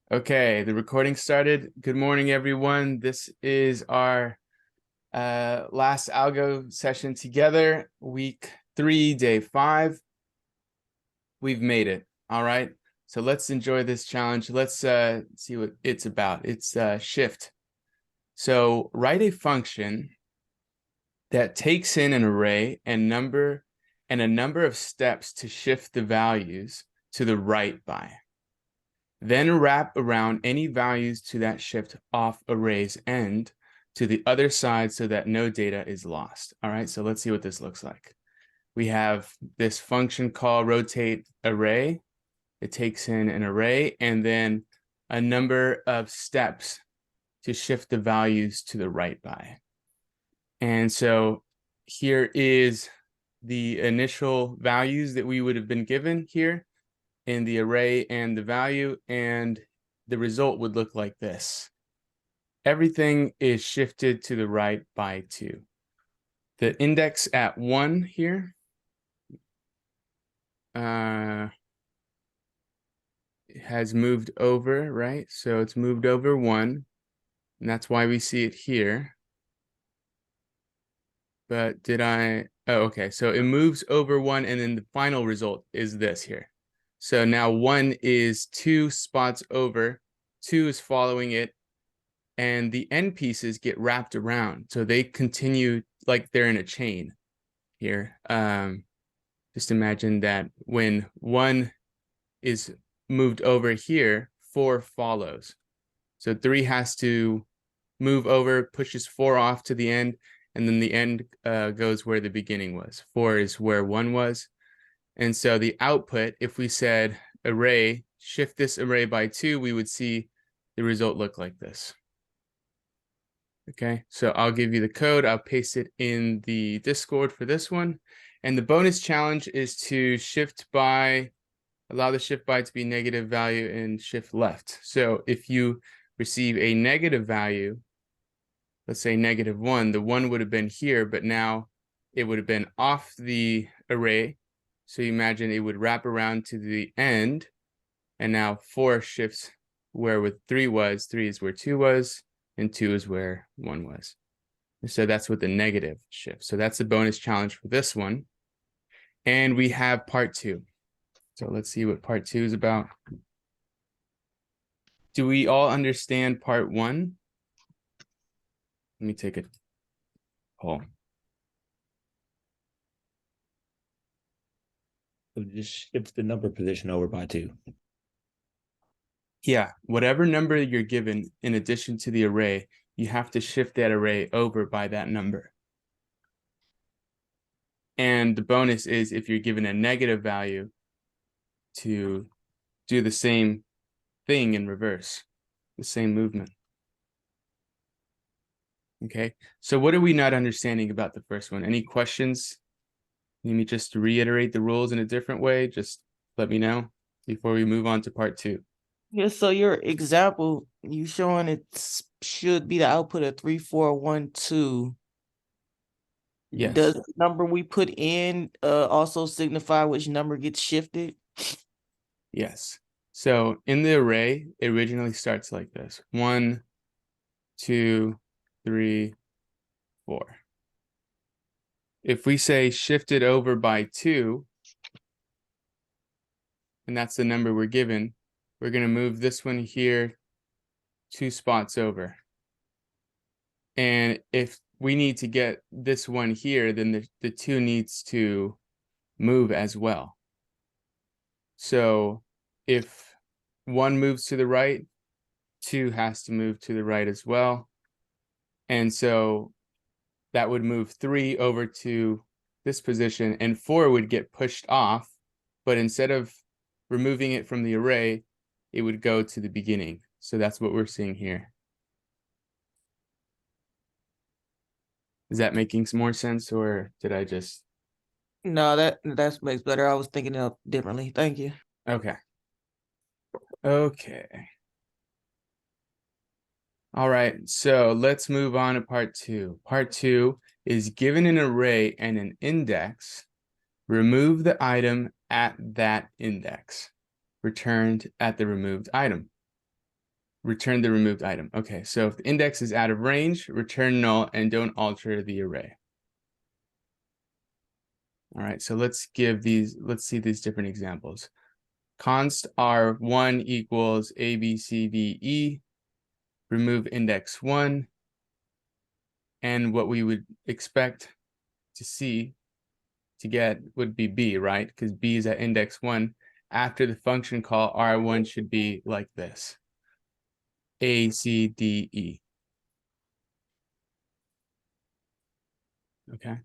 Okay, the recording started. Good morning, everyone. This is our last Algo session together, week 3, day 5. We've made it. All right. So let's enjoy this challenge. Let's see what it's about. It's shift. So write a function that takes in an array and a number of steps to shift the values to the right by. Then wrap around any values to that shift off array's end to the other side so that no data is lost. All right, so let's see what this looks like. We have this function called rotate array. It takes in an array and then a number of steps to shift the values to the right by. And so here is the initial values that we would have been given here in the array and the value, and the result would look like this. Everything is shifted to the right by 2. The index at 1 here has moved over, right? So it's moved over 1, and that's why we see it here. But oh, okay, so it moves over 1, and then the final result is this here. So now 1 is 2 spots over, 2 is following it, and the end pieces get wrapped around. So they continue like they're in a chain here. Just imagine that when 1 is moved over here, 4 follows. So 3 has to move over, pushes 4 off to the end, and then the end goes where the beginning was. 4 is where 1 was. And so the output, if we said array, shift this array by 2, we would see the result look like this. Okay, so I'll give you the code. I'll paste it in the Discord for this one. And the bonus challenge is to allow the shift by to be negative value and shift left. So if you receive a negative value, let's say -1, the 1 would have been here, but now it would have been off the array. So you imagine it would wrap around to the end, and now 4 shifts where with 3 was, 3 is where 2 was, and 2 is where 1 was. And so that's with the negative shift. So that's the bonus challenge for this one. And we have part 2. So let's see what part 2 is about. Do we all understand part 1? Let me take a poll. So just shift the number position over by 2. Yeah, whatever number you're given in addition to the array, you have to shift that array over by that number. And the bonus is if you're given a negative value, to do the same thing in reverse, the same movement. Okay, so what are we not understanding about the first one? Any questions? Need me just to reiterate the rules in a different way? Just let me know before we move on to part 2. Yeah, so your example, you showing it should be the output of 3, 4, 1, 2. Yes. Does the number we put in also signify which number gets shifted? Yes. So in the array, it originally starts like this: 1, 2, 3, 4. If we say shifted over by 2, and that's the number we're given, we're going to move this one here 2 spots over. And if we need to get this one here, then the 2 needs to move as well. So if 1 moves to the right, 2 has to move to the right as well. And so that would move 3 over to this position, and 4 would get pushed off, but instead of removing it from the array, it would go to the beginning. So that's what we're seeing here. Is that making some more sense, or did I just... No, that makes better. I was thinking of differently. Thank you. Okay. Okay. All right, so let's move on to part 2. Part 2 is given an array and an index, remove the item at that index, returned at the removed item. return the removed item. Okay, so if the index is out of range, return null and don't alter the array. All right, so let's see these different examples. Const R1 equals A, B, C, D, E, remove index 1, and what we would expect to get would be B, right? Because B is at index 1. After the function call, R1 should be like this. A, C, D, E. Okay.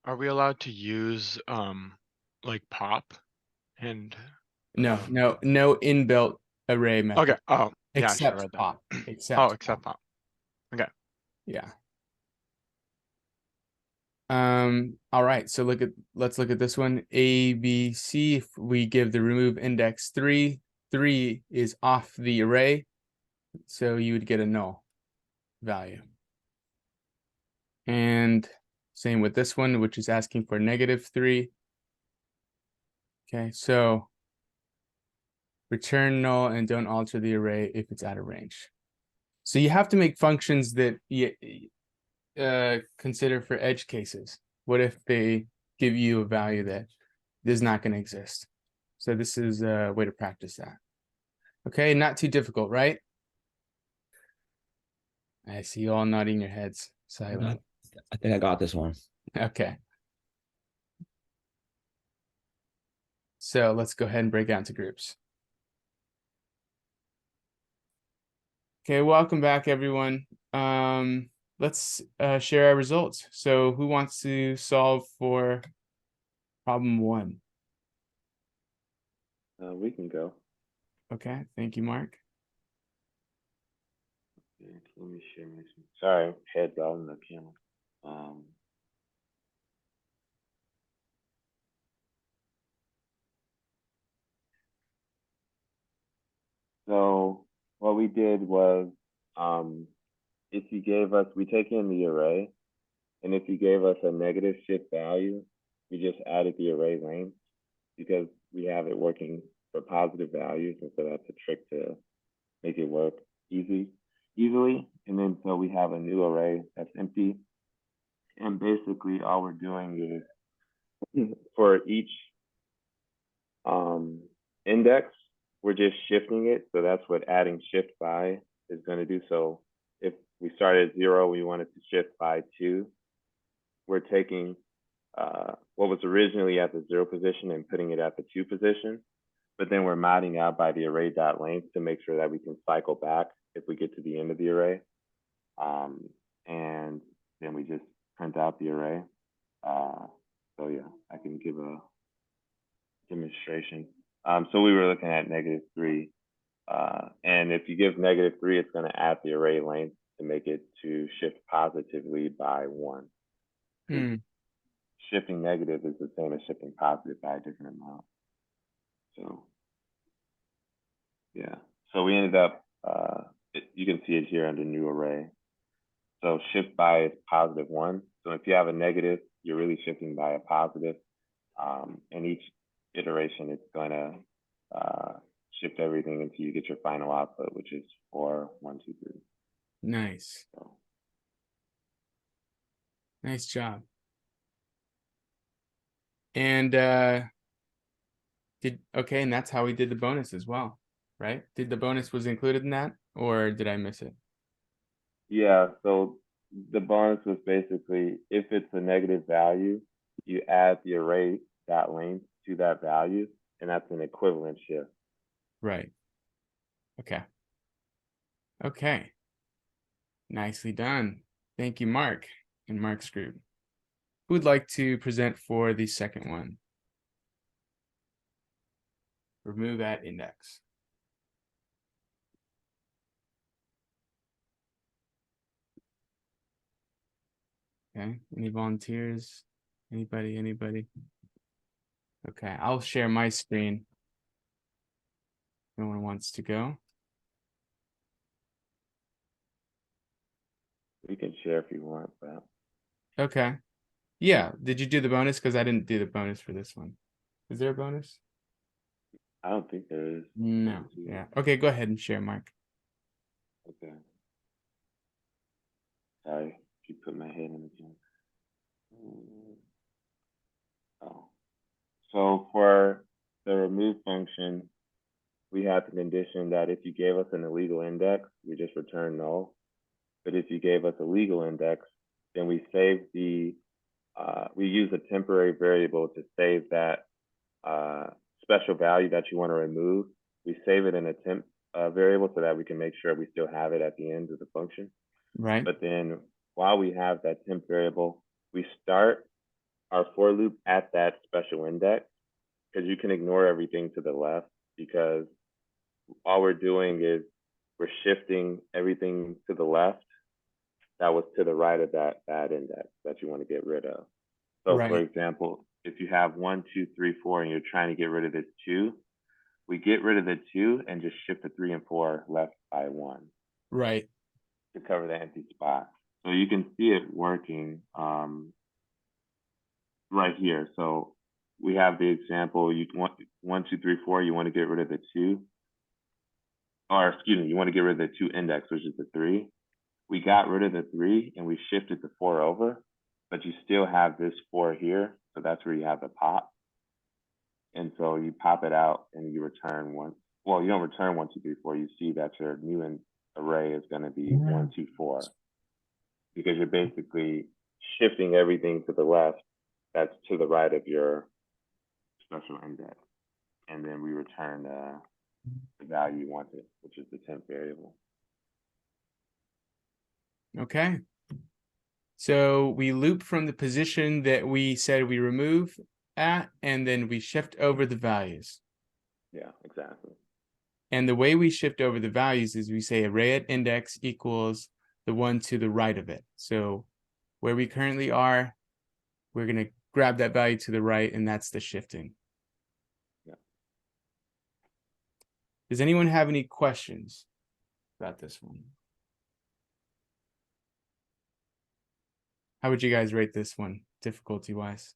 Are we allowed to use like pop and No inbuilt array method. okay. Oh yeah, I should have Except read that. pop. Oh, except pop. Okay. Yeah. All right, so let's look at this one. A, B, C. If we give the remove index 3, 3 is off the array, so you would get a null value. And same with this one, which is asking for -3. Okay, so return null and don't alter the array if it's out of range. So you have to make functions that you consider for edge cases. What if they give you a value that is not going to exist? So this is a way to practice that. Okay, not too difficult, right? I see you all nodding your heads silently. I think I got this one. Okay. So let's go ahead and break out into groups. Okay, welcome back, everyone. Let's share our results. So who wants to solve for problem 1? We can go. Okay, thank you, Mark. Let me share my screen. Sorry, heads out in the camera. So what we did was, if you gave us, we take in the array, and if you gave us a negative shift value, we just added the array length because we have it working for positive values, and so that's a trick to make it work easily. And then so we have a new array that's empty, and basically all we're doing is for each index, we're just shifting it. So that's what adding shift by is going to do. So if we start at 0, we wanted to shift by 2. We're taking what was originally at the 0 position and putting it at the 2 position. But then we're modding out by the array.length to make sure that we can cycle back if we get to the end of the array. And then we just print out the array. So yeah, I can give a demonstration. So we were looking at -3. And if you give -3, it's going to add the array length to make it to shift positively by 1. Shifting negative is the same as shifting positive by a different amount. So yeah, so we ended up, you can see it here under new array. So shift by is +1. So if you have a negative, you're really shifting by a positive. And each iteration, it's going to shift everything until you get your final output, which is 4, 1, 2, 3. Nice. So. Nice job. And and that's how we did the bonus as well, right? Did the bonus was included in that, or did I miss it? Yeah, so the bonus was basically if it's a negative value, you add the array.length to that value, and that's an equivalent shift. Right. Okay. Okay. Nicely done. Thank you, Mark and Mark's group. Who would like to present for the second one? Remove at index. Okay, any volunteers? Anybody? Okay, I'll share my screen. No one wants to go. We can share if you want, but Okay. Yeah, did you do the bonus? Because I didn't do the bonus for this one. Is there a bonus? I don't think there is. No. Yeah. Okay, go ahead and share, Mark. Okay. Sorry, keep putting my head in the gym. Oh. So for the remove function, we have the condition that if you gave us an illegal index, we just return null. But if you gave us a legal index, then we save the, we use a temporary variable to save that special value that you want to remove. We save it in a temp variable so that we can make sure we still have it at the end of the function. Right. But then while we have that temp variable, we start our for loop at that special index, because you can ignore everything to the left, because all we're doing is we're shifting everything to the left that was to the right of that index that you want to get rid of. So Right. for example, if you have 1, 2, 3, 4, and you're trying to get rid of this 2, we get rid of the 2 and just shift the 3 and 4 left by 1 Right. to cover the empty spot. So you can see it working right here. So we have the example, you want 1, 2, 3, 4, you want to get rid of the 2. Or excuse me, you want to get rid of the 2 index, which is the 3. We got rid of the 3 and we shifted the 4 over, but you still have this 4 here. So that's where you have the pop. And so you pop it out and you return 1. Well, you don't return 1, 2, 3, 4. You see that your new array is going to be 1, 2, 4, because you're basically shifting everything to the left that's to the right of your special index. And then we return the value you wanted, which is the temp variable. Okay. So we loop from the position that we said we remove at, and then we shift over the values. Yeah, exactly. And the way we shift over the values is we say array at index equals the one to the right of it. So where we currently are, we're going to grab that value to the right, and that's the shifting. Yeah. Does anyone have any questions about this one? How would you guys rate this one, difficulty-wise?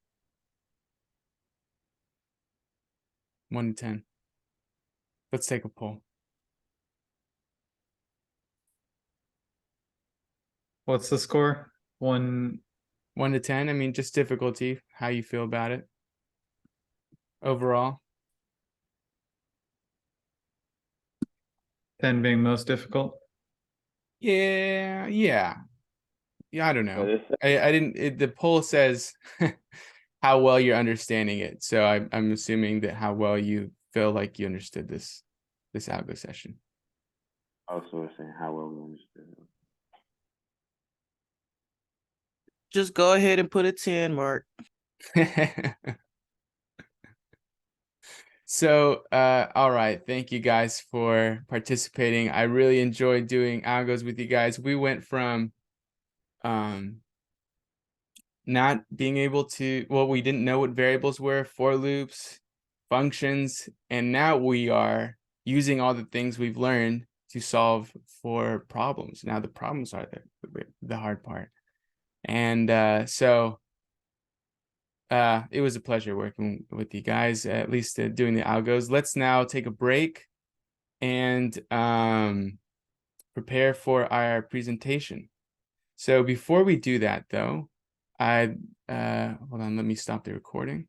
1 to 10. Let's take a poll. What's the score? 1. 1 to 10. I mean, just difficulty, how you feel about it overall. 10 being most difficult. Yeah. I don't know. this, I didn't. The poll says how well you're understanding it, so I'm assuming that how well you feel like you understood this algo session. also saying how well we understood it. Just go ahead and put a 10, Mark. So, all right. Thank you guys for participating. I really enjoyed doing algos with you guys. We went from not being able to, well, we didn't know what variables were, for loops, functions, and now we are using all the things we've learned to solve for problems. Now the problems are the hard part. And so it was a pleasure working with you guys, at least doing the algos. Let's now take a break and prepare for our presentation. So before we do that, though, hold on, let me stop the recording.